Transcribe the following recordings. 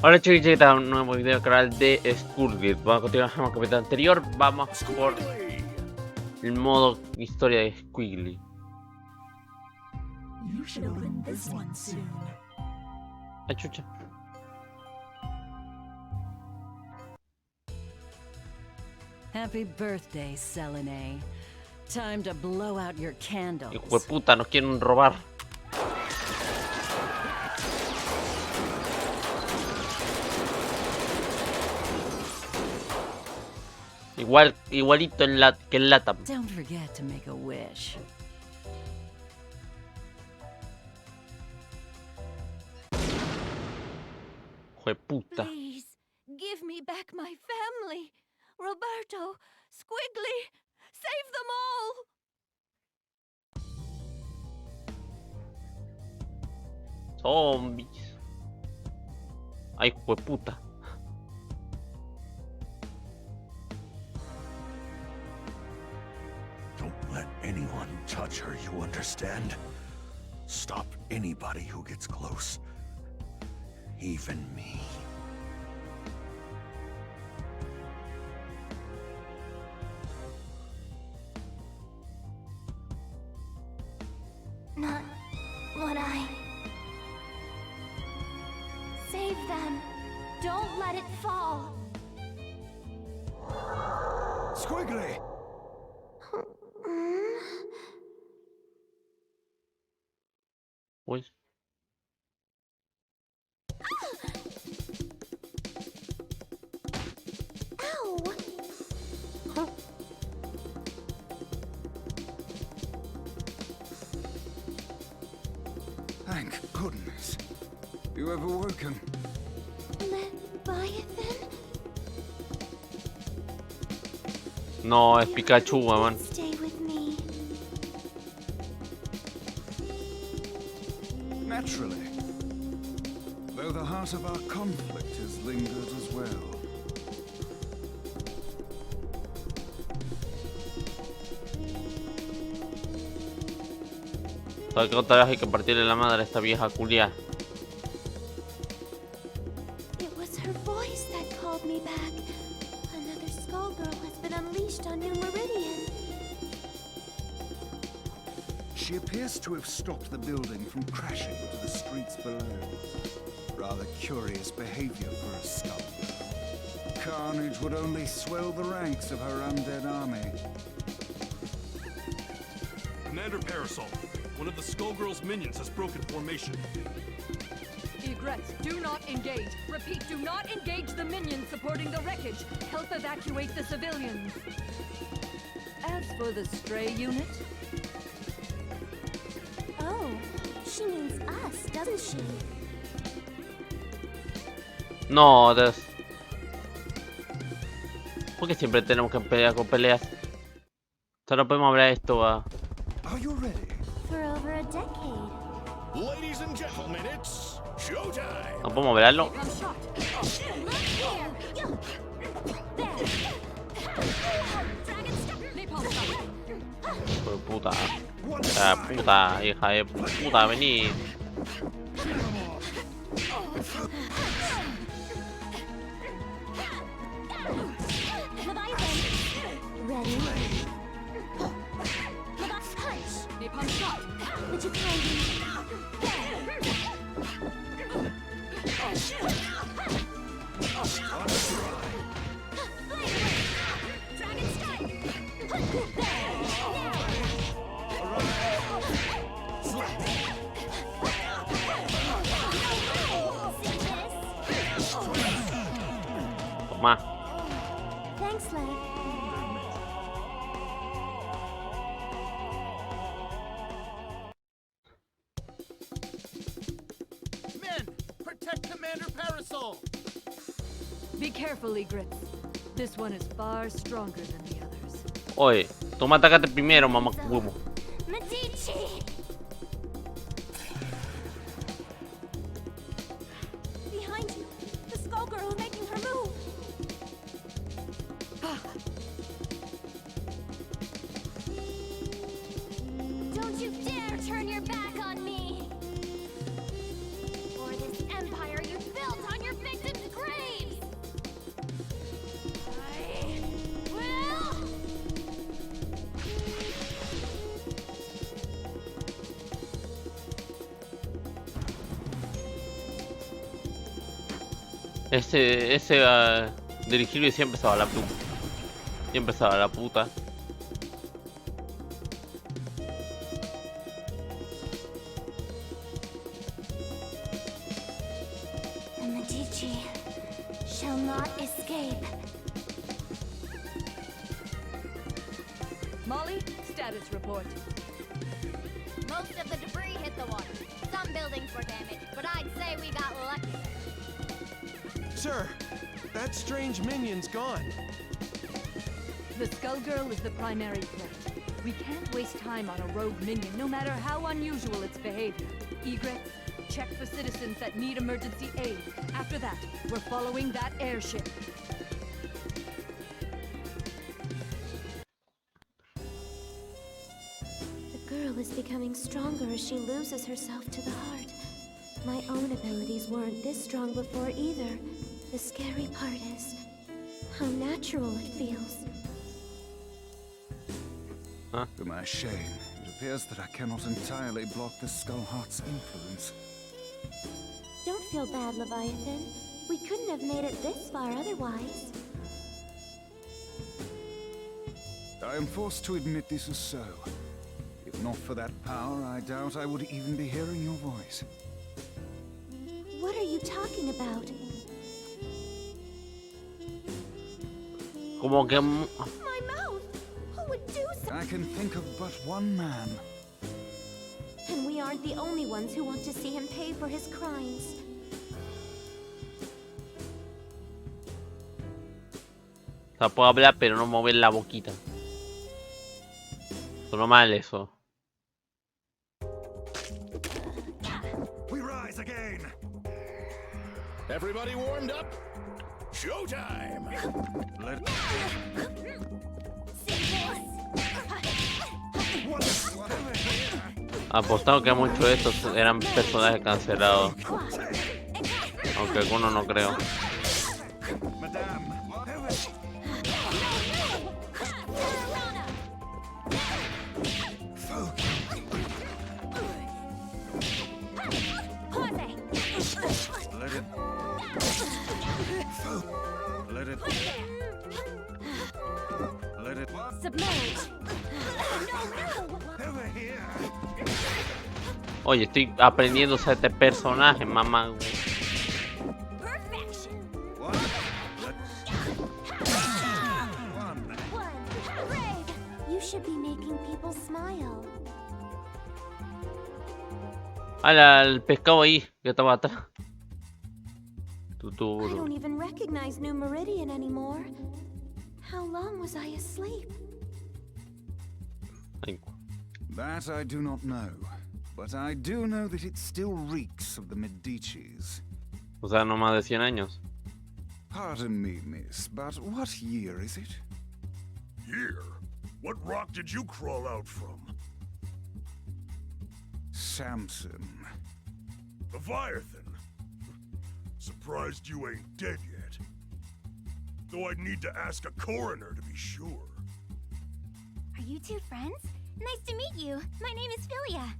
Hola chicos, ¿qué tal? Un nuevo video del canal de SkullGirls. Vamos a continuar con el capítulo anterior. Vamos por el modo historia de Squiggly. La chucha. Happy birthday, Selene. Time to blow out your candles. Hijo de puta, nos quieren robar. Igualito que en Latam. Don't forget to make a wish. Hijo de puta. Please, give me back my family. Roberto, Squiggly, save them all. Zombies. Ay, hijo de puta. Don't let anyone touch her, you understand? Stop anybody who gets close. Even me. Not what I... Save them. Don't let it fall. Squiggly! Uy. Ow! Thank goodness. You ever woken? Leviathan? No, es Pikachu, man. Stay with me. Naturally. Though the heart of our conflict has lingered as well. ¿Sabes que otra vez hay que partirle la madre a esta vieja culia? It was her voice that called me back. Another SkullGirl has been unleashed on New Meridian. She appears to have stopped the building from crashing into the streets below. Rather curious behavior for a SkullGirl. Carnage would only swell the ranks of her undead army. Commander Parasol, one of the SkullGirls' minions has broken formation. Egrets, do not engage. Repeat, do not engage the minions supporting the wreckage. Help evacuate the civilians. As for the stray unit, Oh, she means us, doesn't she? No, ¿por qué siempre tenemos que pelear con peleas? Solo podemos hablar de esto a... Are you ready? For over a decade. Ladies and gentlemen, it's showtime! ¿No podemos hablarlo? I'm shot. Look here! There! Dragon step! Napalm shot. Hijo de puta. Puta, hija de puta, vení. Leviathan! Ready? Leviathan punch! Napalm shot. Would you kindly... Dragon strike! Toma. Thanks, Lev. Men, protect Commander Parasol! Be careful, Egrets. This one is far stronger than the others. Oye, toma, atacate primero, mamá huevo. Medici! Behind you, the SkullGirl making her move. Don't you dare turn your back on me! Or this empire you built on your victims' Ese dirigible siempre estaba la puta. Siempre estaba la puta. The Medici shall not escape. Molly, status report. Most of the debris hit the water. Some buildings were damaged, but I'd say we got lucky there. Sir, that strange minion's gone. The SkullGirl is the primary threat. We can't waste time on a rogue minion, no matter how unusual its behavior. Egrets, check for citizens that need emergency aid. After that, we're following that airship. The girl is becoming stronger as she loses herself to the heart. My own abilities weren't this strong before either. The scary part is how natural it feels. To my shame, it appears that I cannot entirely block the Skullheart's influence. Don't feel bad, Leviathan. We couldn't have made it this far otherwise. I am forced to admit this is so. If not for that power, I doubt I would even be hearing your voice. What are you talking about? Como que My mouth! Who would do so? I can think of but one man. And we aren't the only ones who want to see him pay for his crimes. o sea, puedo hablar pero no mover la boquita. Sonó mal eso. We rise again. Everybody warmed up? Showtime! Let... Apostado que muchos de estos eran personajes cancelados. Aunque algunos no creo. Madame, let it... Let it... Let it... Submerge! Over here! Oye, estoy aprendiendo a ser este personaje, mamá. Perfection! One. One. Brave! You should be making people smile. Ala, el pescado ahí, que estaba atrás. I Tuturo. don't even recognize New Meridian anymore. How long was I asleep? Ay, That I do not know, but I do know that it still reeks of the Medicis. o sea, no más de 100 años. Pardon me, miss, but what year is it? Here? What rock did you crawl out from? Samson. Leviathan. Surprised you ain't dead yet. Though I'd need to ask a coroner to be sure. Are you two friends? Nice to meet you. My name is Philia.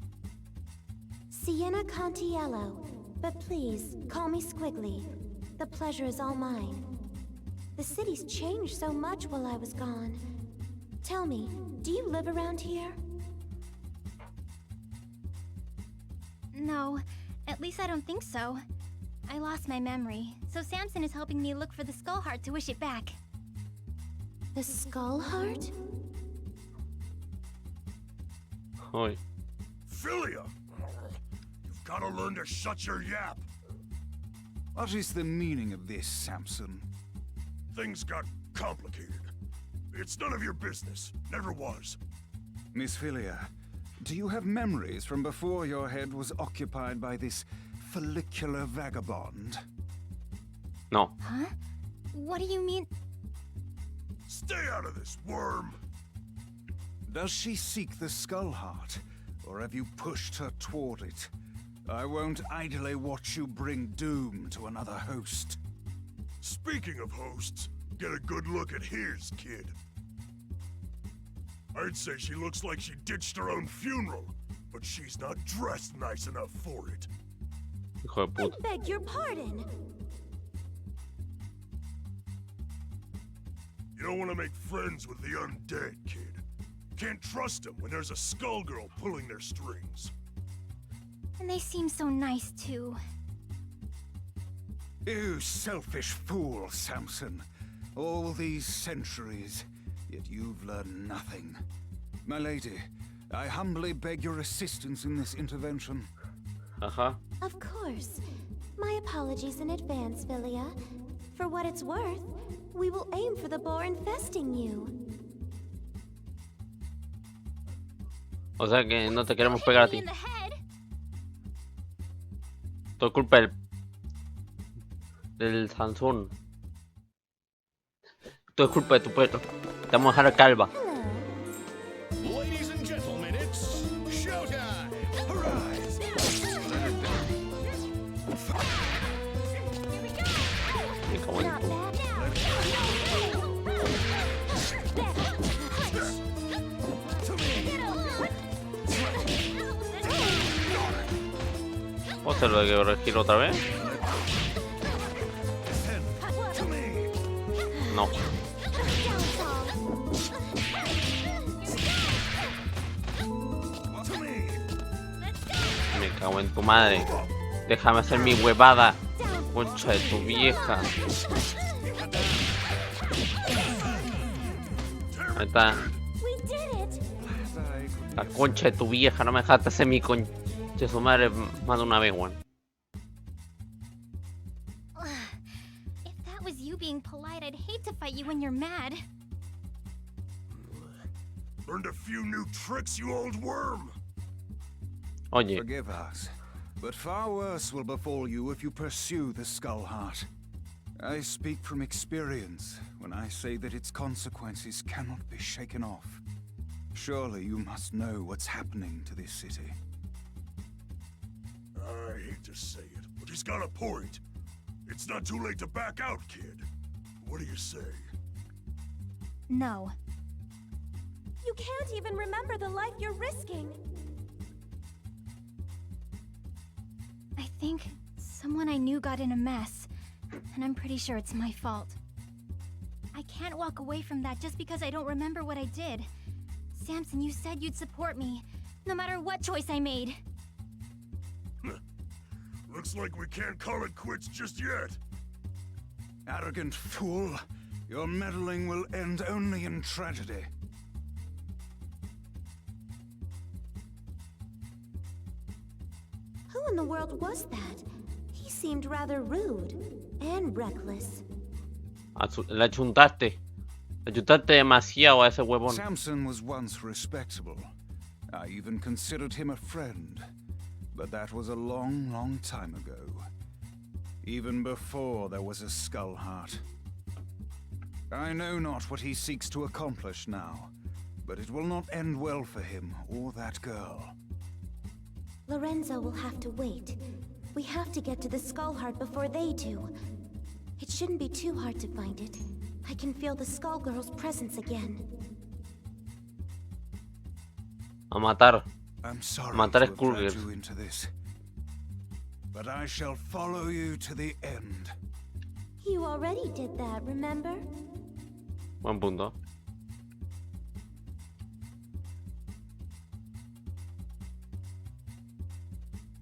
Sienna Contiello. But please, call me Squiggly. The pleasure is all mine. The city's changed so much while I was gone. Tell me, do you live around here? No, at least I don't think so. I lost my memory, so Samson is helping me look for the skull heart to wish it back. The Skull Heart? Oy. Philia! You've gotta learn to shut your yap. What is the meaning of this, Samson? Things got complicated. It's none of your business. Never was. Miss Philia, do you have memories from before your head was occupied by this follicular vagabond? No. Huh? What do you mean? Stay out of this, worm! Does she seek the Skull Heart, or have you pushed her toward it? I won't idly watch you bring doom to another host. Speaking of hosts, get a good look at his, kid. I'd say she looks like she ditched her own funeral, but she's not dressed nice enough for it. Hijo de I puta. beg your pardon. don't want to make friends with the undead, kid. Can't trust them when there's a SkullGirl pulling their strings. And they seem so nice, too. You selfish fool, Samson. All these centuries, yet you've learned nothing. My lady, I humbly beg your assistance in this intervention. Ajá. Of course. My apologies in advance, Villia. For what it's worth, we will aim for the boar infesting you. O sea que no te queremos pegar a ti. In the head. Todo culpa del Sansón. Todo es culpa de tu perro. Te vamos a dejar calva. Hello. Ladies and gentlemen, it's showtime! Arise! Me cago en Not tu- bad. ¿Puedo hacerlo de que regiro otra vez? No. Me cago en tu madre. Déjame hacer mi huevada. Concha de tu vieja. Ahí está. We did it! La concha de tu vieja. No me dejaste hacer mi concha de su madre más de una vez, weón. If that was you being polite, I'd hate to fight you when you're mad. Learned a few new tricks, you old worm. Oye, Forgive us, but far worse will befall you if you pursue the Skull Heart. I speak from experience when I say that its consequences cannot be shaken off. Surely you must know what's happening to this city. I hate to say it, but he's got a point. It's not too late to back out, kid. What do you say? No. You can't even remember the life you're risking. I think someone I knew got in a mess, and I'm pretty sure it's my fault. I can't walk away from that just because I don't remember what I did. Samson, you said you'd support me, no matter what choice I made. Looks like we can't call it quits just yet. Arrogant fool! Your meddling will end only in tragedy. Who in the world was that? He seemed rather rude and reckless. le achuntaste. Le achuntaste demasiado a ese huevón. Samson was once respectable. I even considered him a friend. But that was a long, long time ago. Even before there was a Skull Heart. I know not what he seeks to accomplish now, but it will not end well for him or that girl. Lorenzo will have to wait. We have to get to the Skull Heart before they do. It shouldn't be too hard to find it. I can feel the SkullGirls' presence again. A matar. I'm sorry Matar to have dragged SkullGirls. you into this, but I shall follow you to the end. You already did that, remember? Buen punto.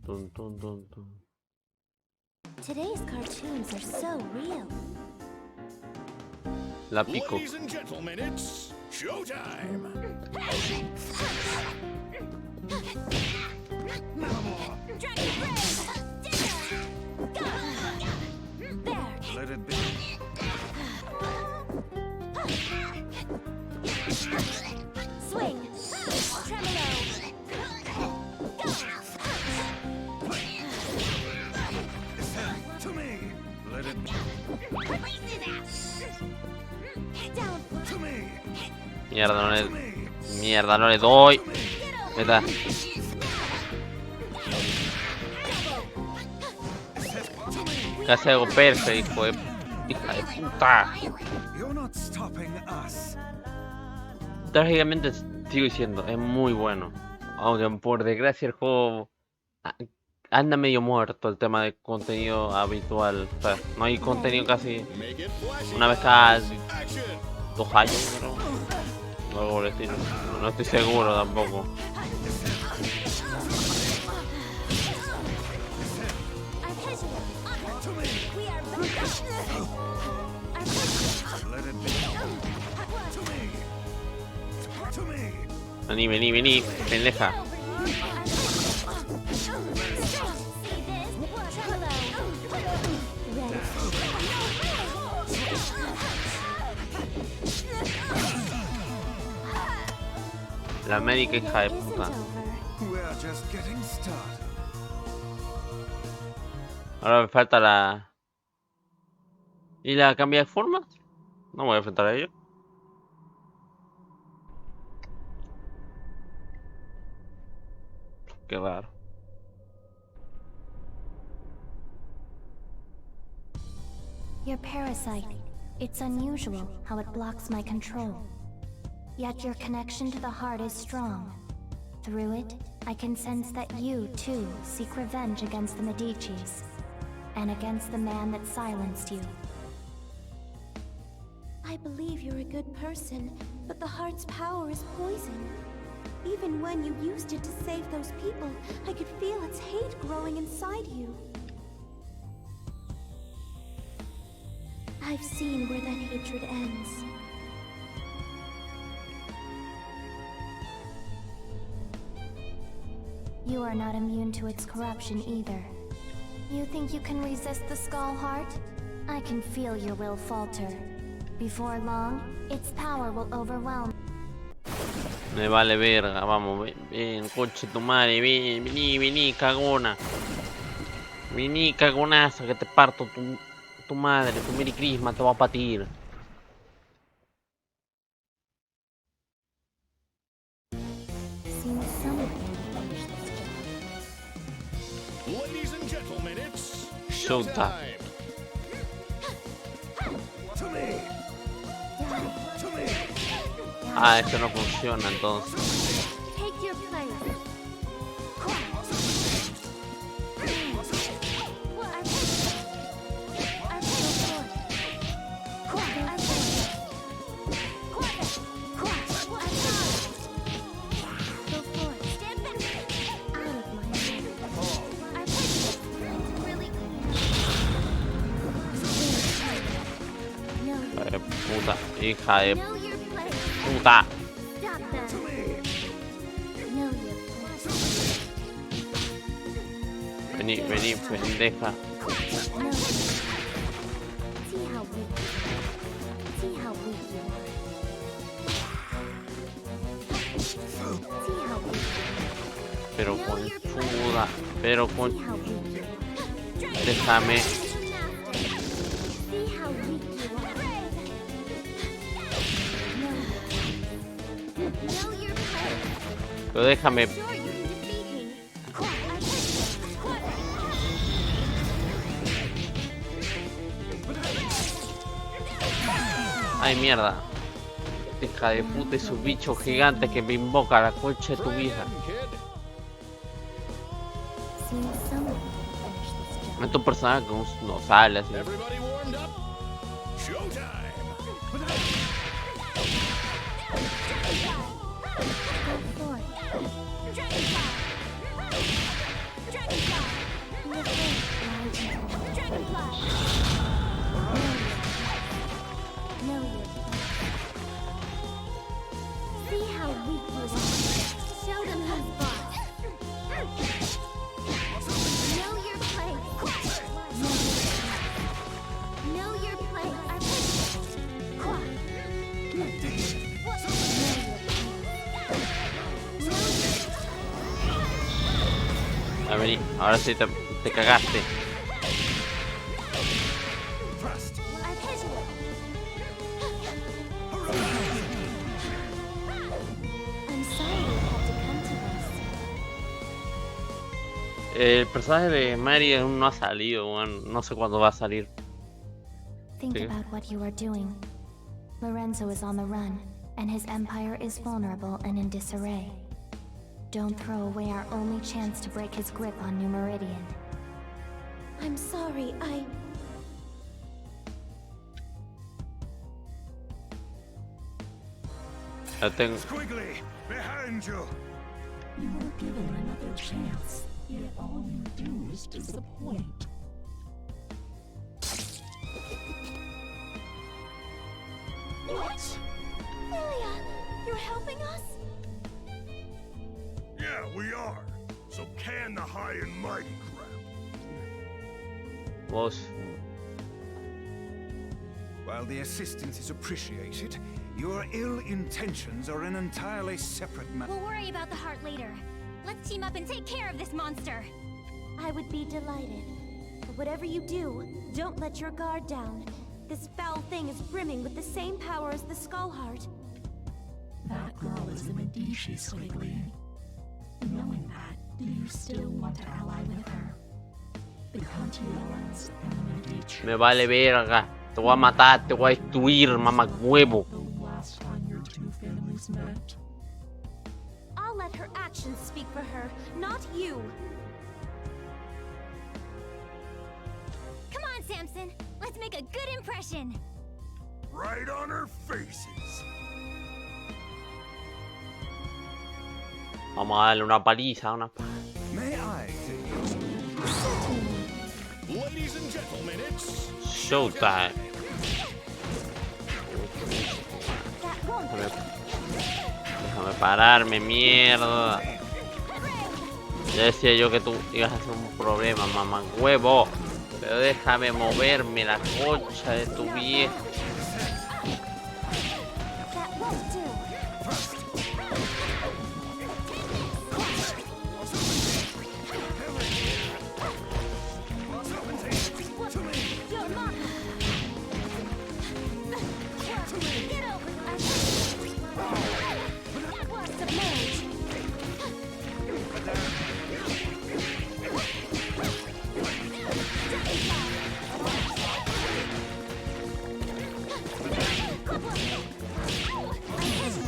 Tun, tun, tun, tun. Today's cartoons are so real. La pico. Ladies and gentlemen, it's showtime! Let it be. Swing! Tremolo! To me! Let it be. Down! To me! Mierda, no To le... me! Mierda, no le doy. Ahí está. Casi hago perfecto, hijo de... Hija de puta. You're not stopping us. Trágicamente sigo diciendo, es muy bueno. Aunque por desgracia el juego anda medio muerto el tema de contenido habitual. O sea, no hay contenido casi Make it flashy. una vez cada Action! 2 años, pero no por el estilo. No estoy seguro tampoco. Vení, vení, vení, pendeja. La médica hija de puta. We're just getting started. Ahora me falta la... ¿Y la cambia de forma? No me voy a enfrentar a ello. Qué raro. Your parasite. It's unusual how it blocks my control. Yet your connection to the heart is strong. Through it, I can sense that you, too, seek revenge against the Medicis. And against the man that silenced you. I believe you're a good person, but the heart's power is poison. Even when you used it to save those people, I could feel its hate growing inside you. I've seen where that hatred ends. You are not immune to its corruption either. You think you can resist the Skull Heart? I can feel your will falter. Before long, its power will overwhelm. Me vale verga, vamos, ven, coche tu madre, ven, vení, vení, cagona. Vení, cagonaza, que te parto tu madre, tu Merry Christmas, te va a patir. Seems someone can finish this job. Ladies and gentlemen, it's Showtime. To me! To me! Ah, esto no funciona entonces. Take your place. Puta, hija de Know your place. puta. Stop that. Know your place. Vení, vení, pendeja. No. See how weak you are. See how weak you are. See how weak you Pero conchuda, pero are. con... See how weak you are. Déjame. See how weak you are. No. Know your place. Pero déjame. Sure you can defeat me. Ay, mierda. Hija de puta, esos bichos gigantes que me invoca la concha de tu hija. Seems someone can finish this job. Estos personajes no sale así. Everybody warmed up? Showtime! Go for it. Know your place. See how weak you are. Show them who's boss. Know your place. Know your place. A ver, ahora sí te cagaste. I'm sorry you had to come to this. El personaje de Mary aún no ha salido, bueno, no sé cuándo va a salir. Think Sí. about what you are doing. Lorenzo is on the run, and his empire is vulnerable and in disarray. Don't throw away our only chance to break his grip on New Meridian. I'm sorry, La tengo. Squiggly, behind you. You were given another chance, yet all you do is disappoint. What? Lilia, you're helping us? Yeah, we are. So can the high and mighty crap. Vos. While the assistance is appreciated, your ill intentions are an entirely separate matter. We'll worry about the heart later. Let's team up and take care of this monster. I would be delighted. But whatever you do, don't let your guard down. This foul thing is brimming with the same power as the Skull Heart. That girl is the Medici, Squiggly. Knowing that, do you still want to ally with her? The Contiolans and the Medici. Me vale verga. Te voy a matar, te voy a destruir, mamá huevo. The last time your two families met. I'll let her actions speak for her, not you. Come on, Samson. Let's make a good impression. Right on her faces. Vamos a darle una paliza, una. May I take your... Ladies and gentlemen, it's Showtime. That won't Déjame pararme, mierda. Ya decía yo que tú ibas a hacer un problema, mamá huevo. Pero déjame moverme la concha de tu vieja. That won't do. Your mom. Get over. That was submerged.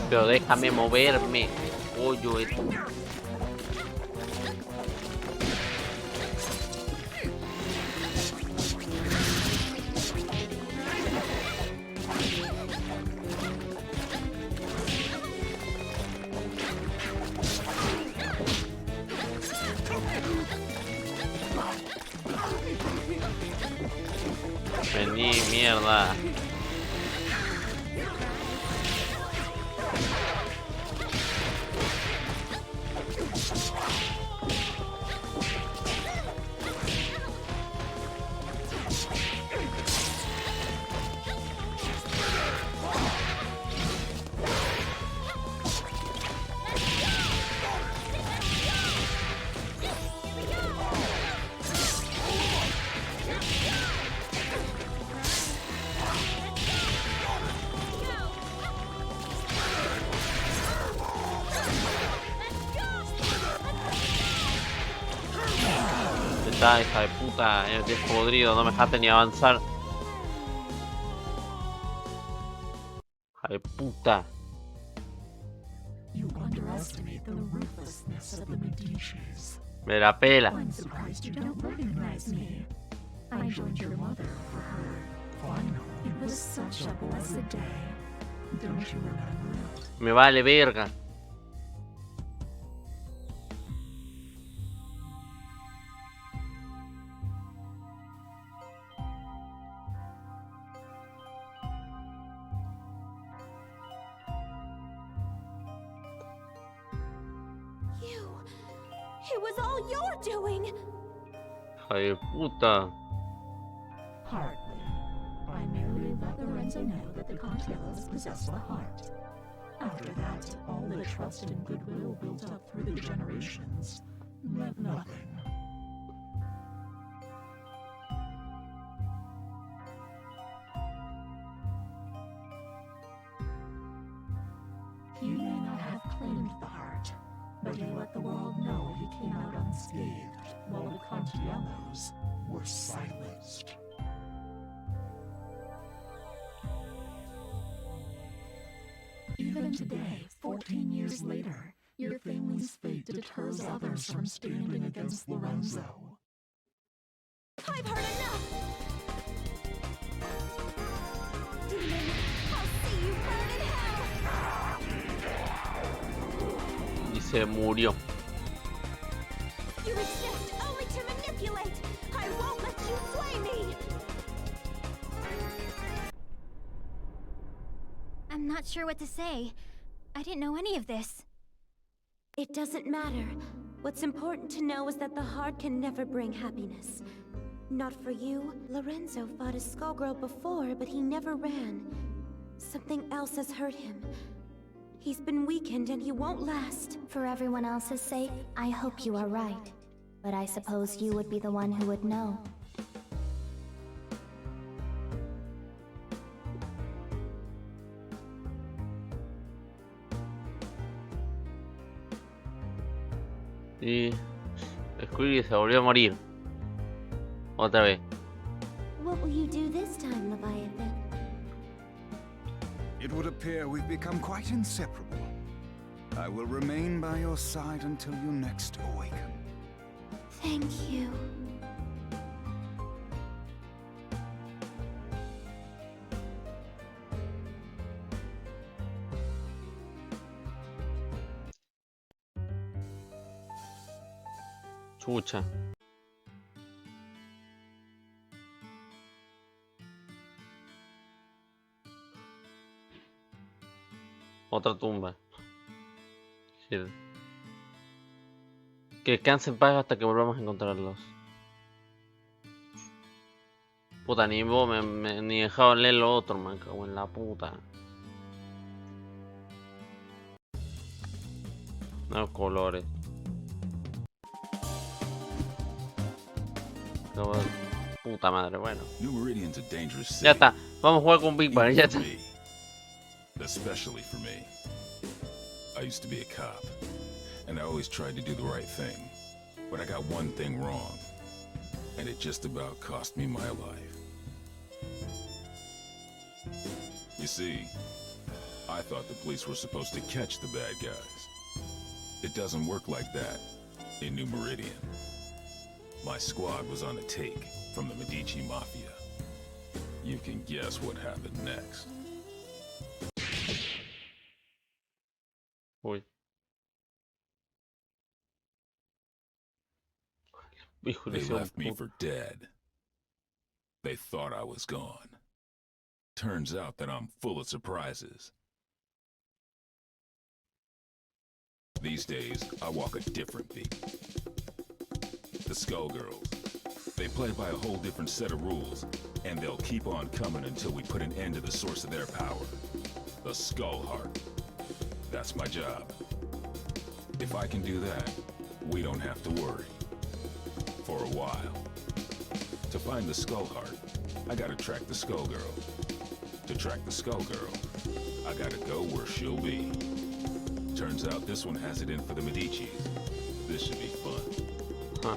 Pero déjame moverme. Pollo esto. Vení, mierda. Está, hija de puta, eres podrido, no me dejaste ni avanzar. Hija de puta. You underestimate the ruthlessness of the Medicis. Me la pela. I'm surprised you don't recognize me. I joined your mother for her final. It was such a blessed day. Don't you remember it? Me vale verga. It was all your doing! Hija de puta. Hardly. I merely let Lorenzo know that the Contiellos possess the heart. After that, all the trust and goodwill built up through the generations meant nothing. He may not have claimed the heart, but he let the world know he came out unscathed, while the Contiellos were silenced. Even today, 14 years later, your family's fate deters others from standing against Lorenzo. I've heard enough! Demon, I'll see you burn in hell! se murió. You exist only to manipulate. I won't let you sway me. I'm not sure what to say. I didn't know any of this. It doesn't matter. What's important to know is that the heart can never bring happiness. Not for you. Lorenzo fought a Skullgirl before, but he never ran. Something else has hurt him. He's been weakened and he won't last. For everyone else's sake, I hope you are right. But I suppose you would be the one who would know. Y Squigly se volvió a morir. Otra vez. What will you do this time, Leviathan? It would appear we've become quite inseparable. I will remain by your side until you next awaken. Thank you. Chucha. Otra tumba. Que descanse en paz hasta que volvamos a encontrarlos. Puta, ni vos ni dejaron leer lo otro, man, cago en la puta. Los colores. Puta madre, bueno. New Meridian's a dangerous city. Ya está, vamos a jugar con Big Bang, ya está. Especially for me. I used to be a cop, and I always tried to do the right thing. But I got one thing wrong, and it just about cost me my life. You see, I thought the police were supposed to catch the bad guys. It doesn't work like that in New Meridian. My squad was on a take from the Medici Mafia. You can guess what happened next. Uy. They left me for dead. They thought I was gone. Turns out that I'm full of surprises. These days, I walk a different beat. The SkullGirls. They play by a whole different set of rules, and they'll keep on coming until we put an end to the source of their power. The Skull Heart. That's my job. If I can do that, we don't have to worry. For a while. To find the Skull Heart, I gotta track the SkullGirl. To track the SkullGirl, I gotta go where she'll be. Turns out this one has it in for the Medicis. This should be fun. Huh.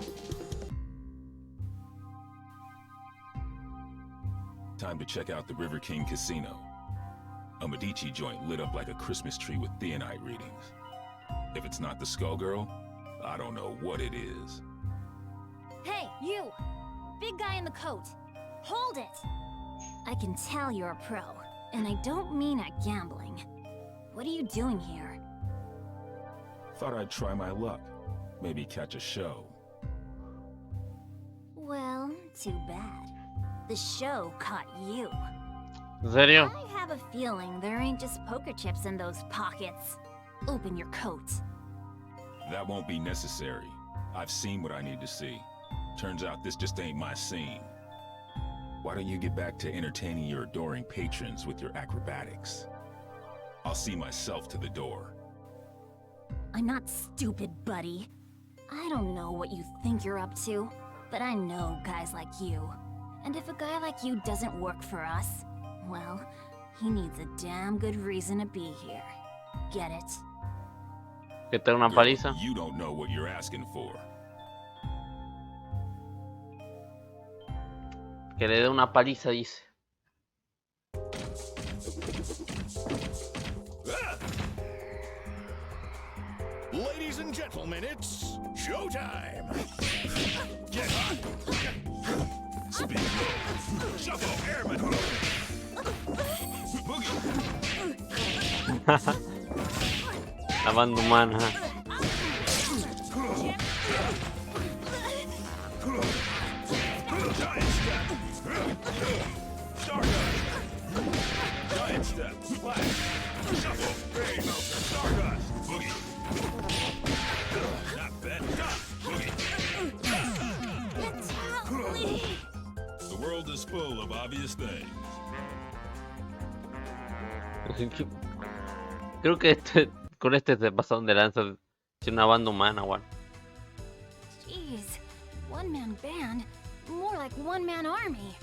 Time to check out the River King Casino. A Medici joint lit up like a Christmas tree with theonite readings. If it's not the SkullGirl, I don't know what it is. Hey, you! Big guy in the coat. Hold it! I can tell you're a pro, and I don't mean at gambling. What are you doing here? Thought I'd try my luck. Maybe catch a show. Well, too bad. The show caught you. ¿En serio? I have a feeling there ain't just poker chips in those pockets. Open your coat. That won't be necessary. I've seen what I need to see. Turns out this just ain't my scene. Why don't you get back to entertaining your adoring patrons with your acrobatics? I'll see myself to the door. I'm not stupid, buddy. I don't know what you think you're up to, but I know guys like you. And if a guy like you doesn't work for us, well, he needs a damn good reason to be here. Get it? Que te dé una paliza. You don't know what you're asking for. Que le dé una paliza, dice. Ladies and gentlemen, it's showtime! Get hot! Speed low. Shuffle, airman! Boogie! La banda humana. Giant step. Stardust. Giant step. Splash. Shuffle. Gray melter. Stardust. Boogie. Not bad. Stop. Boogie. The world is full of obvious things. Creo que con este se pasaron de lanza. Es una banda humana, weón. Jeez, one-man band? More like one-man army.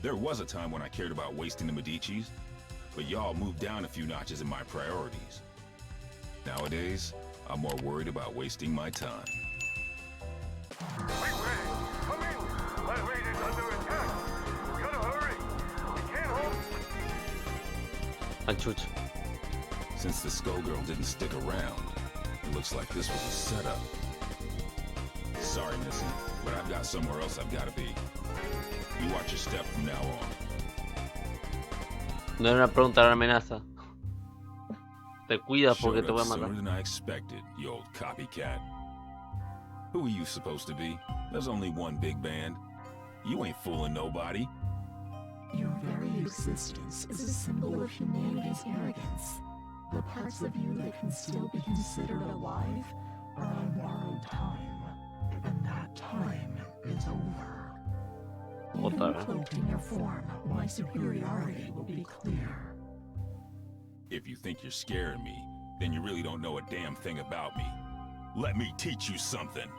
There was a time when I cared about wasting the Medicis, but y'all moved down a few notches in my priorities. Nowadays, I'm more worried about wasting my time. Come in! My raid is under attack! We gotta hurry! We can't hold... Anchucho. Since the Skullgirl didn't stick around, it looks like this was a setup. Sorry, Missy, but I've got somewhere else I've gotta be. You watch your step from now on. No era una pregunta, era una amenaza. Te cuidas porque Showed te voy a up matar. sooner than I expected, you old copycat. Who are you supposed to be? There's only one big band. You ain't fooling nobody. Your very existence is a symbol of humanity's arrogance. The parts of you that can still be considered alive are on borrowed time, and that time is over. Even cloaked in your form, my superiority will be clear. If you think you're scaring me, then you really don't know a damn thing about me. Let me teach you something.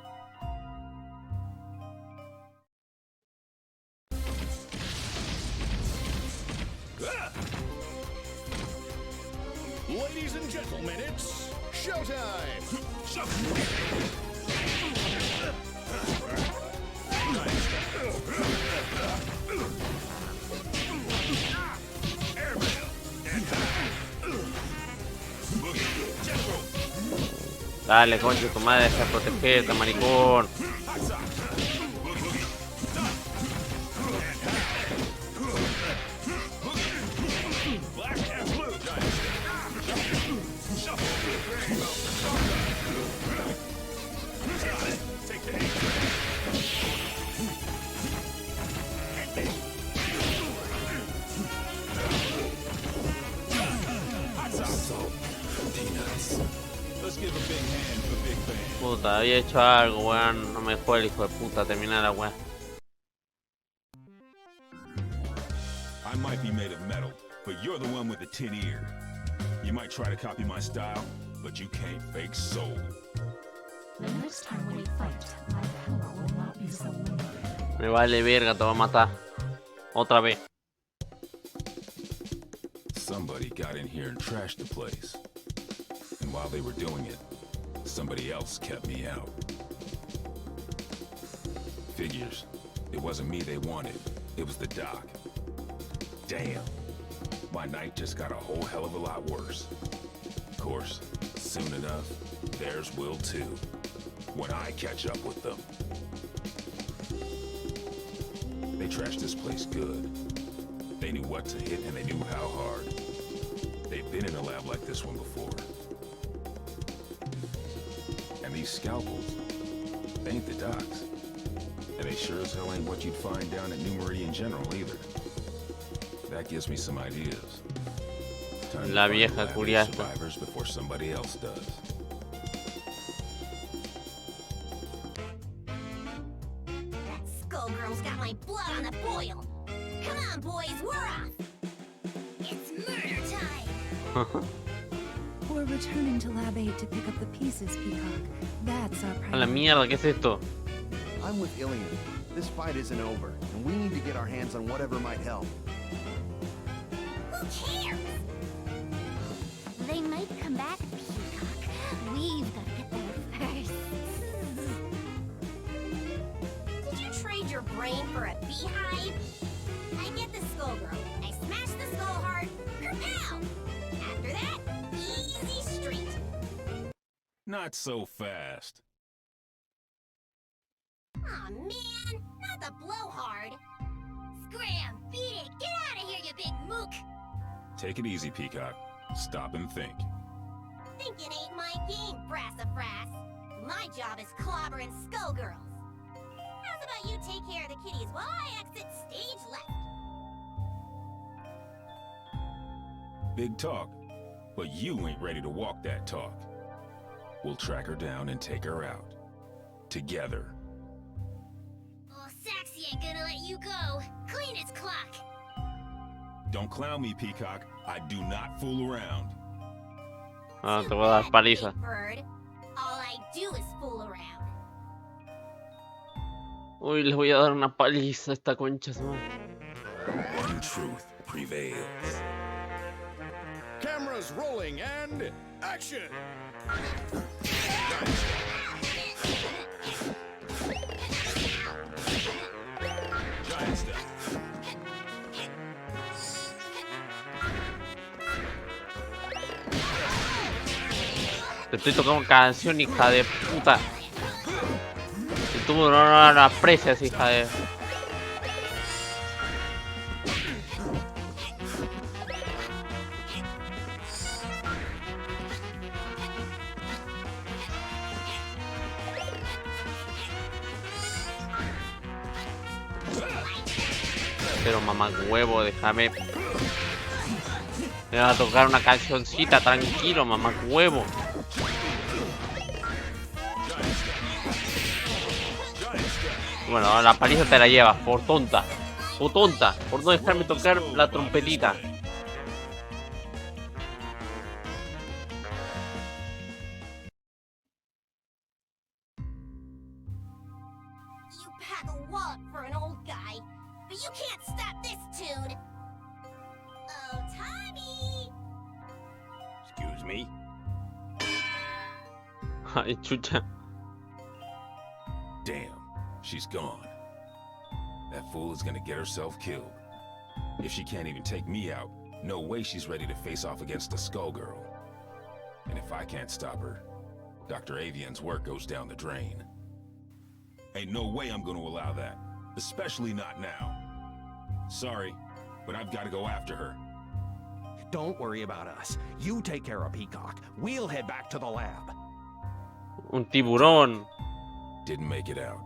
Ladies and gentlemen, it's showtime! Dale, concha, tu madre, deja de protegerte, maricón. Puta, había hecho algo, weón. No me dejó el hijo de puta terminar la weón. I might be made of metal, but you're the one with the tin ear. You might try to copy my style, but you can't fake soul. The next time we fight, my power will not be so limited. Me vale verga, te va a matar. Otra vez. Somebody got in here and trashed the place. And while they were doing it, somebody else kept me out. Figures. It wasn't me they wanted. It was the doc. Damn. My night just got a whole hell of a lot worse. Of course, soon enough, theirs will too. When I catch up with them. They trashed this place good. They knew what to hit and they knew how hard. They've been in a lab like this one before. And these scalpels, they ain't the docs. And they sure as hell ain't what you'd find down at New Meridian General either. That gives me some ideas. Time La to vieja find curiasta. survivors before somebody else does. That SkullGirl's got my blood on the boil. Come on, boys, we're off. It's murder time. We're returning to Lab 8 to pick up the pieces, Peacock. That's our A la priority. mierda, ¿qué es esto? I'm with Ilian. This fight isn't over, and we need to get our hands on whatever might help. Who cares? They might come back, Peacock. We've got to get there first. Did you trade your brain for a beehive? I get the SkullGirl. I smash the skull hard. Kerpow! After that, easy street. Not so fast. Aw, man, not the blowhard. Scram, beat it. Get out of here, you big mook. Take it easy, Peacock. Stop and think. Thinking ain't my game, brassafrass. My job is clobbering SkullGirls. How's about you take care of the kitties while I exit stage left? Big talk, but you ain't ready to walk that talk. We'll track her down and take her out. Together. Oh, Saxy ain't gonna let you go. Clean his clock. Don't clown me, Peacock. I do not fool around. Ah, te voy a dar paliza. Bird. All I do is fool around. Uy, les voy a dar una paliza a esta concha su madre. One truth prevails. Cameras rolling and action! Giant step. Te estoy tocando canción, hija de puta. Si tú no la aprecias, hija de... Pero mamá huevo, déjame. Me va a tocar una cancioncita, tranquilo, mamá huevo. Bueno, la paliza te la llevas, por tonta. Por tonta, por no dejarme tocar la trompetita. You pack a wallop for an old guy, but you can't stop this tune. Oh, Tommy! Excuse me? Ay, chucha. Damn, she's gone. That fool is gonna get herself killed. If she can't even take me out, no way she's ready to face off against the Skullgirl. And if I can't stop her, Dr. Avian's work goes down the drain. Ain't no way I'm gonna allow that. Especially not now. Sorry, but I've gotta go after her. Don't worry about us. You take care of Peacock. We'll head back to the lab. Un tiburón. Didn't make it out.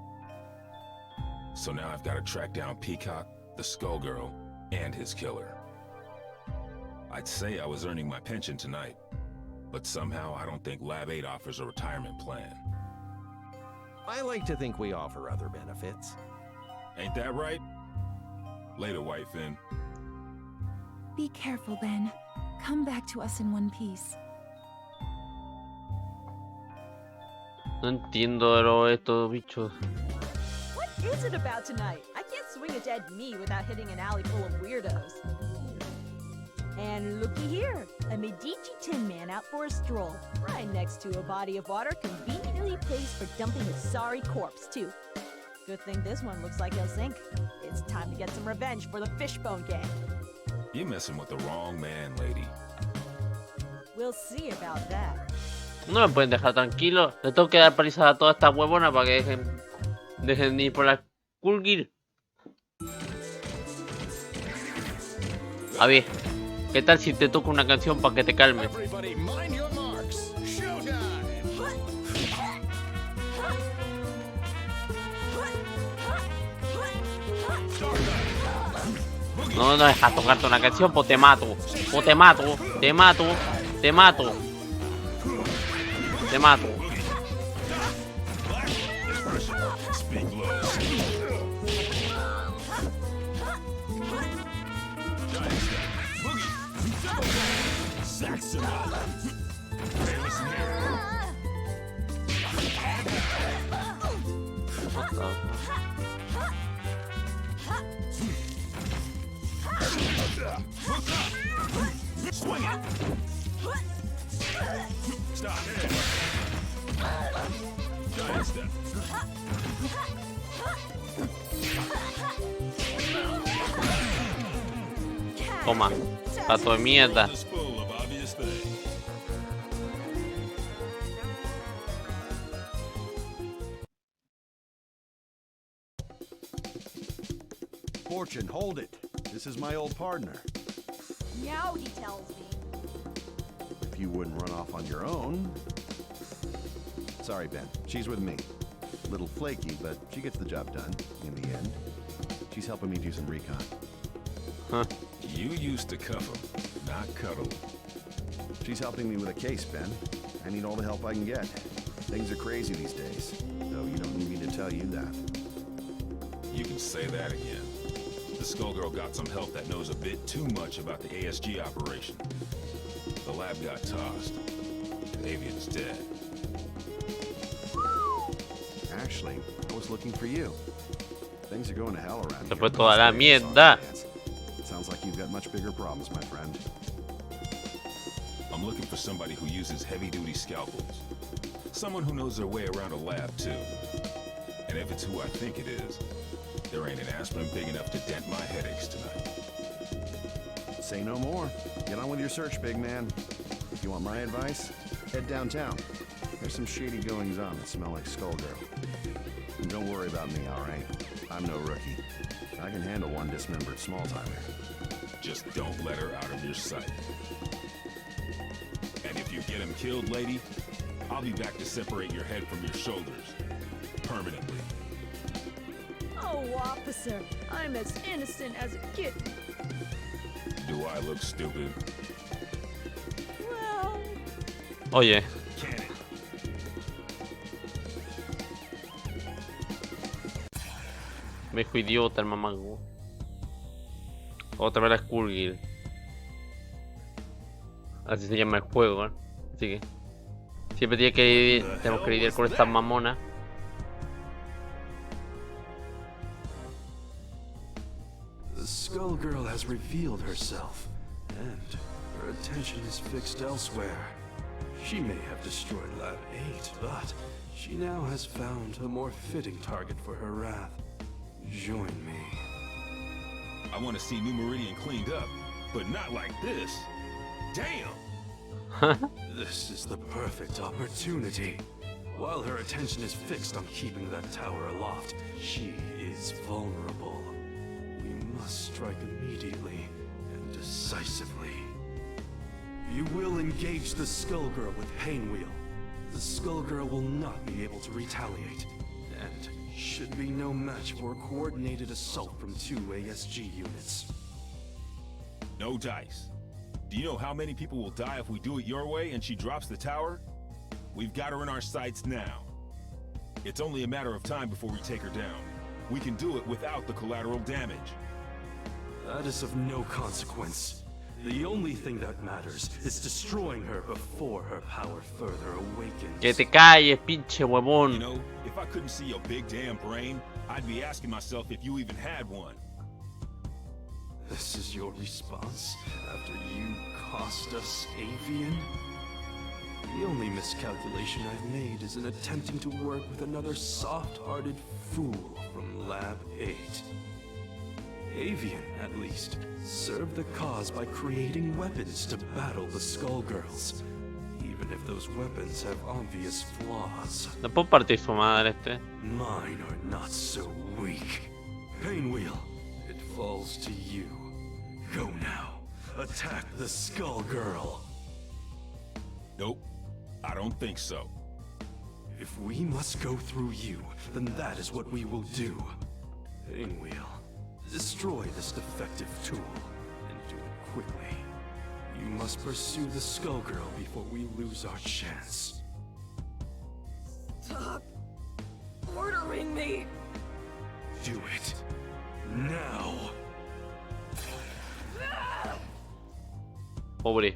So now I've gotta track down Peacock, the Skullgirl, and his killer. I'd say I was earning my pension tonight, but somehow I don't think Lab 8 offers a retirement plan. I like to think we offer other benefits. Ain't that right? Later, White Fin. Be careful, Ben. Come back to us in one piece. No entiendo de lo estos bichos. What is it about tonight? I can't swing a dead knee without hitting an alley full of weirdos. And looky here, a Medici Tin Man out for a stroll, right next to a body of water conveniently placed for dumping his sorry corpse, too. Good thing this one looks like he'll sink. It's time to get some revenge for the Fishbone Gang. You're messing with the wrong man, lady. We'll see about that. No me pueden dejar tranquilo. Le tengo que dar palizas a toda esta huevona para que dejen de ir por la SkullGirls. A ver, ¿qué tal si te toco una canción para que te calmes? No, no dejas tocarte una canción, pues te mato. O te mato, te mato, te mato. Te mato. Swing it! Stop it! Giant step. Toma, pato de mierda. Fortune, hold it. This is my old partner. Now he tells me. If you wouldn't run off on your own. Sorry, Ben. She's with me. Little flaky, but she gets the job done in the end. She's helping me do some recon. Huh. You used to cuff him, not cuddle. She's helping me with a case, Ben. I need all the help I can get. Things are crazy these days, though you don't need me to tell you that. You can say that again. The Skullgirl got some help that knows a bit too much about the ASG operation. The lab got tossed. Avian's dead. Ashley, I was looking for you. Things are going to hell around Se here. fue toda la mierda. It sounds like you've got much bigger problems, my friend. I'm looking for somebody who uses heavy-duty scalpels. Someone who knows their way around a lab, too. And if it's who I think it is, there ain't an aspirin big enough to dent my headaches tonight. Say no more. Get on with your search, big man. If you want my advice, head downtown. There's some shady goings-on that smell like SkullGirl. And don't worry about me, all right? I'm no rookie. I can handle one dismembered small-timer. Just don't let her out of your sight. And if you get him killed, lady, I'll be back to separate your head from your shoulders. Permanently. Oh, officer, I'm as innocent as a kitten. Do I look stupid? Well... Oye. Viejo idiota el mamango. Otra vez la SkullGirls. Así se llama el juego, ¿eh? Así que siempre tenemos que lidiar con estas mamonas. The SkullGirl has revealed herself, and her attention is fixed elsewhere. She may have destroyed Lab 8, but she now has found a more fitting target for her wrath. Join me. I want to see New Meridian cleaned up, but not like this. Damn! This is the perfect opportunity. While her attention is fixed on keeping that tower aloft, she is vulnerable. We must strike immediately and decisively. You will engage the SkullGirl with Painwheel. The SkullGirl will not be able to retaliate, and should be no match for a coordinated assault from 2 ASG units. No dice. Do you know how many people will die if we do it your way and she drops the tower? We've got her in our sights now. It's only a matter of time before we take her down. We can do it without the collateral damage. That is of no consequence. The only thing that matters is destroying her before her power further awakens. Que te calles, pinche huevón. You know, if I couldn't see your big damn brain, I'd be asking myself if you even had one. This is your response after you cost us Avian? The only miscalculation I've made is in attempting to work with another soft-hearted fool from Lab 8. Avian, at least, served the cause by creating weapons to battle the SkullGirls, even if those weapons have obvious flaws. No puedo partir su madre este. Mine are not so weak. Painwheel, it falls to you. Go now. Attack the SkullGirl. Nope, I don't think so. If we must go through you, then that is what we will do. Painwheel, destroy this defective tool, and do it quickly. You must pursue the SkullGirl before we lose our chance. Stop ordering me! Do it. Now! Pobre.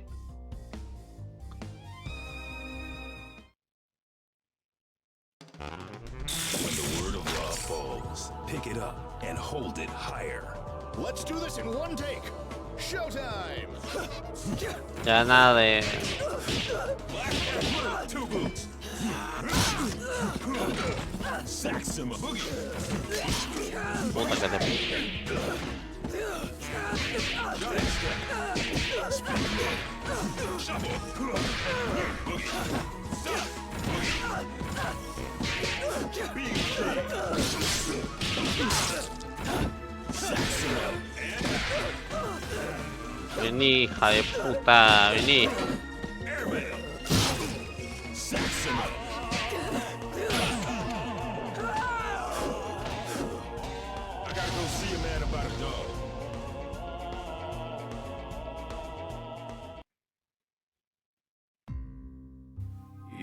When the word of law falls, pick it up and hold it higher. Let's do this in one take. Showtime! Ya nada de. Two boots. Saxima boogie. Puta que te. Vení, hija de puta, vení.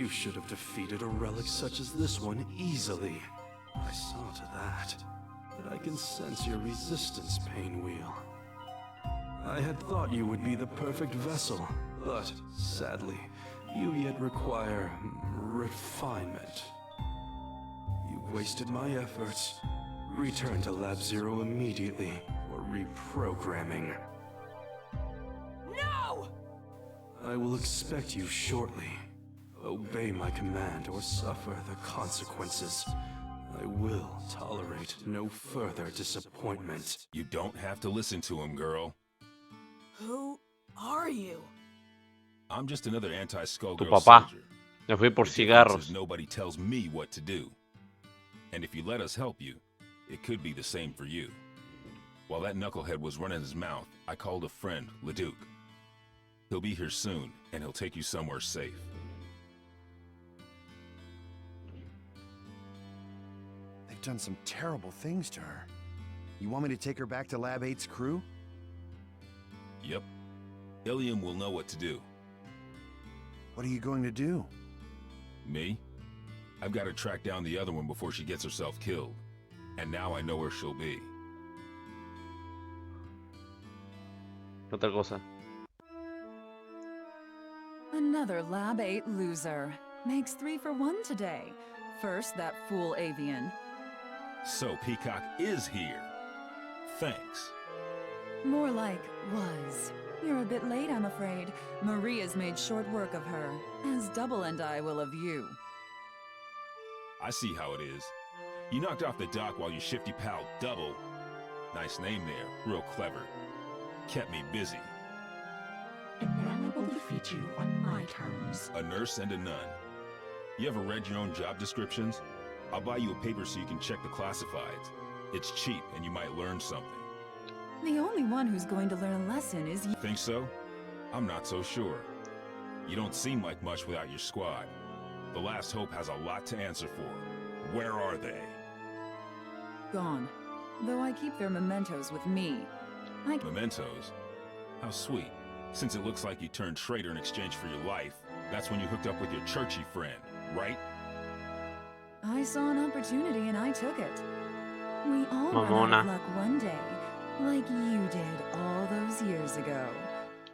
You should have defeated a relic such as this one easily. I saw to that. But I can sense your resistance, Painwheel. I had thought you would be the perfect vessel, but sadly, you yet require refinement. You wasted my efforts. Return to Lab Zero immediately for reprogramming. No! I will expect you shortly. Obey my command or suffer the consequences. I will tolerate no further disappointment. You don't have to listen to him, girl. Who are you? I'm just another Tu anti-SkullGirl papá. soldier. Me fui por The difference is cigarros. nobody tells me what to do. And if you let us help you, it could be the same for you. While that knucklehead was running his mouth, I called a friend, Leduc. He'll be here soon, and he'll take you somewhere safe. They've done some terrible things to her. You want me to take her back to Lab 8's crew? Yep. Ilium will know what to do. What are you going to do? Me? I've got to track down the other one before she gets herself killed. And now I know where she'll be. Otra cosa. Another Lab 8 loser. Makes 3 for 1 today. First, that fool avian. So Peacock is here. Thanks. More like was. You're a bit late, I'm afraid. Maria's made short work of her, as Double and I will of you. I see how it is. You knocked off the dock while your shifty pal Double, nice name there, real clever, kept me busy. And now I will defeat you on my terms. A nurse and a nun. You ever read your own job descriptions? I'll buy you a paper so you can check the classifieds. It's cheap and you might learn something. The only one who's going to learn a lesson is you. Think so? I'm not so sure. You don't seem like much without your squad. The Last Hope has a lot to answer for. Where are they? Gone. Though I keep their mementos with me. Mementos? How sweet. Since it looks like you turned traitor in exchange for your life, that's when you hooked up with your churchy friend, right? I saw an opportunity and I took it. We all run out Mamona. of luck one day, like you did all those years ago.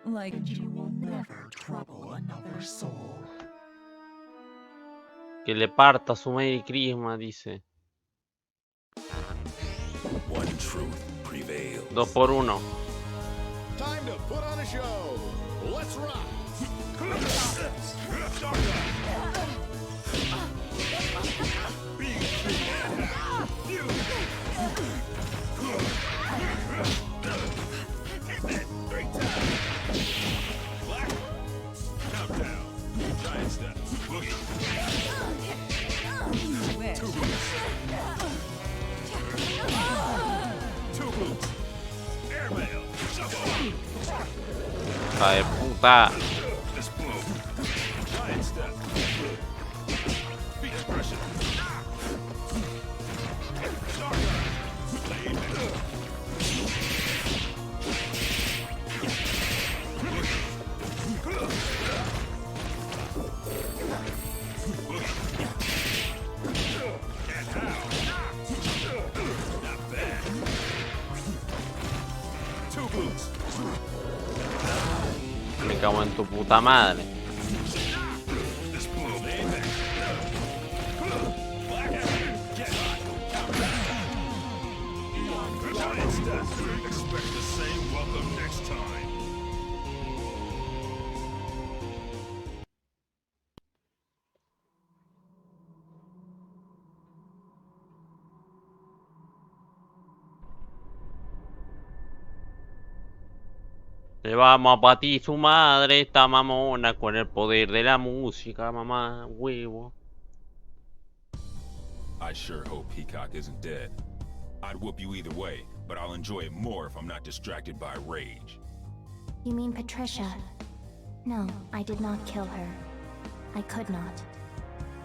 Like And you will never trouble another soul. Que le parta su Merry Christmas, dice. One truth prevails. 2 por 1. Time to put on a show. Let's rock. Countdown. Giant step. Boogie. Wish. Two boots. Airmail. Shuffle. Hija de puta. This blow. Giant step. Beat expression. Me cago en tu puta madre. Expect the same welcome next time. Le vamos a patir su madre, esta mamona, con el poder de la música, mamá, huevo. I sure hope Peacock isn't dead. I'd whoop you either way, but I'll enjoy it more if I'm not distracted by rage. You mean Patricia? No, I did not kill her. I could not.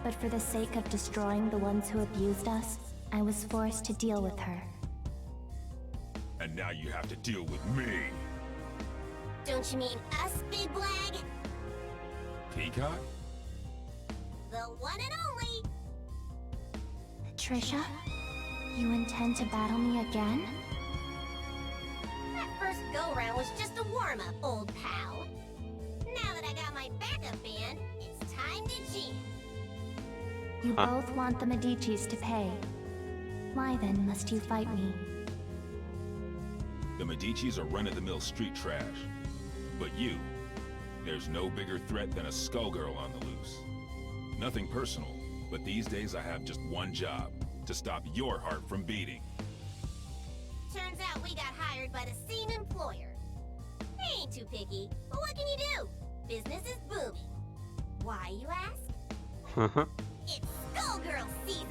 But for the sake of destroying the ones who abused us, I was forced to deal with her. And now you have to deal with me. Don't you mean us, big blag? Peacock? the one and only. Patricia, you intend to battle me again? That first go-round was just a warm-up, old pal. Now that I got my backup band, it's time to jam. You both want the Medicis to pay. Why then must you fight me? The Medicis are run-of-the-mill street trash. But you, there's no bigger threat than a Skullgirl on the loose. Nothing personal, but these days I have just one job, to stop your heart from beating. Turns out we got hired by the same employer. They ain't too picky, but what can you do? Business is booming. Why, you ask? It's SkullGirls season!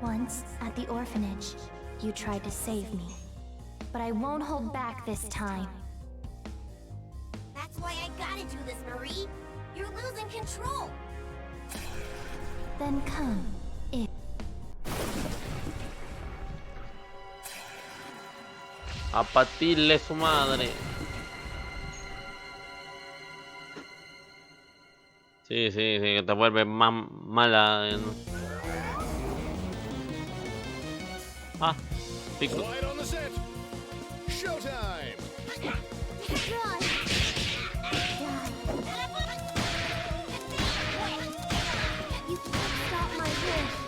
Once, at the orphanage, you tried to save me. But I won't hold back this time. That's why I gotta do this, Marie. You're losing control. Then come. A patirle su madre. Sí, que te vuelve más mala. Ah, pico. Quiet on the set. Showtime.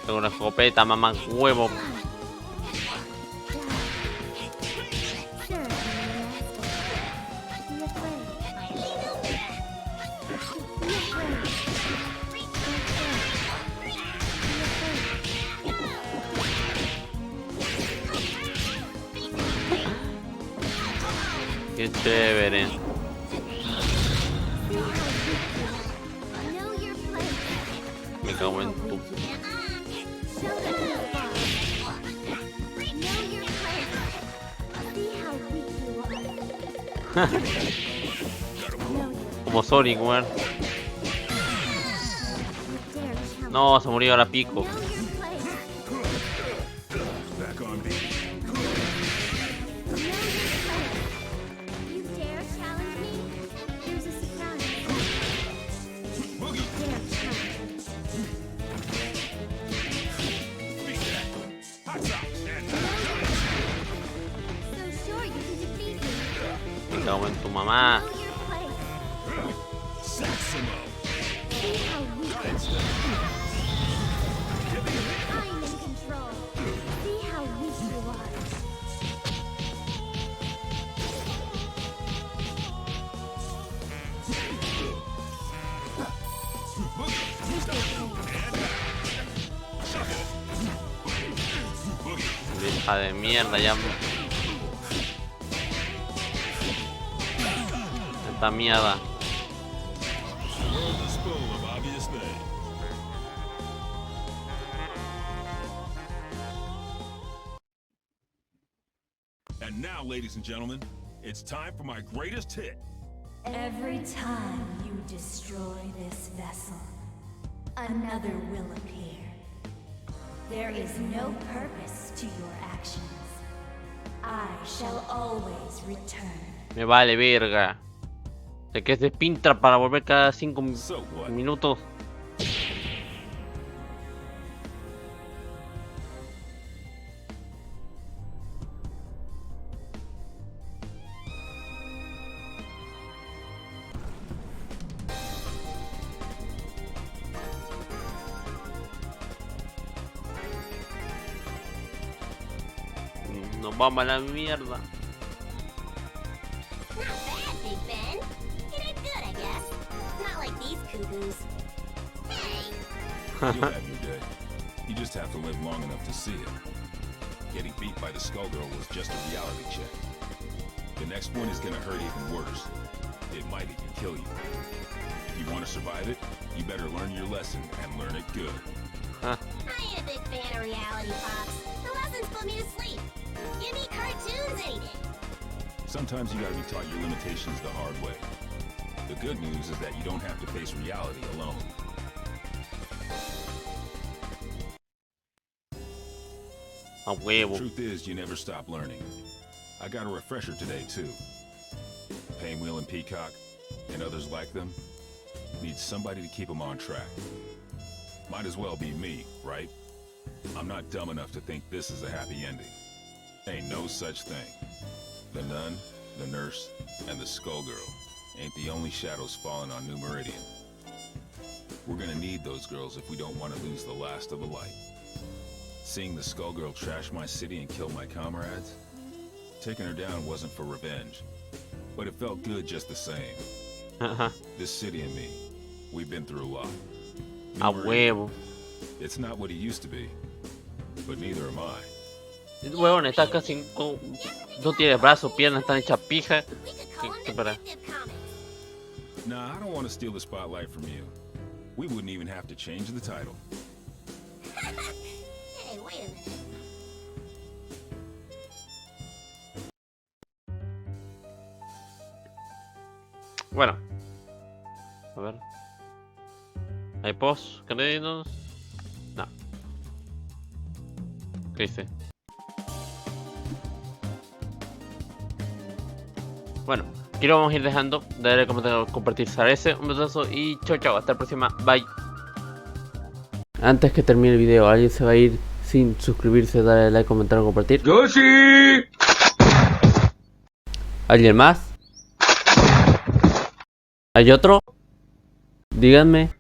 Tengo una escopeta, mamá huevo. Qué chévere. Me cago en tu. Como Sonic, weón. No, se murió ahora pico. Me cago en tu mamá. Hija de mierda, ya. Esta mierda. And now, ladies and gentlemen, it's time for my greatest hit. Every time you destroy this vessel, another will appear. There is no purpose to your actions. I shall always return. Me vale verga. De que se pinta para volver cada 5 minutos. Nos vamos a la mierda. Not bad, Big Ben. You did good, I guess. Not like these cuckoos. Hey! You'll have your day. You just have to live long enough to see it. Getting beat by the Skullgirl was just a reality check. The next one is gonna hurt even worse. It might even kill you. If you want to survive it, you better learn your lesson and learn it good. I ain't a big fan of reality, Pops. The lessons put me to sleep. Give me cartoons any day. Sometimes you gotta be taught your limitations the hard way. The good news is that you don't have to face reality alone. A huevo. Truth is, you never stop learning. I got a refresher today, too. Painwheel and Peacock, and others like them, needs somebody to keep him on track. Might as well be me, right? I'm not dumb enough to think this is a happy ending. Ain't no such thing. The nun, the nurse, and the Skullgirl ain't the only shadows falling on New Meridian. We're gonna need those girls if we don't want to lose the last of the light. Seeing the Skullgirl trash my city and kill my comrades? Taking her down wasn't for revenge, but it felt good just the same. This city and me, we've been through a lot. A huevo. It's not what it used to be, but neither am I. Huevón, está casi no tiene brazos, piernas, están hechas pija. ¿Qué para? Nah, I don't want to steal the spotlight from you. We wouldn't even have to change the title. Hey, wait a minute. Bueno. A ver. ¿Hay post? ¿Créditos? No. ¿Qué dice? Bueno, aquí lo vamos a ir dejando. Darle comentar, compartir, ese un besazo y chao chao, hasta la próxima, bye. Antes que termine el video, ¿alguien se va a ir sin suscribirse, darle like, comentar o compartir? ¡Yo sí! ¿Alguien más? ¿Hay otro? Díganme.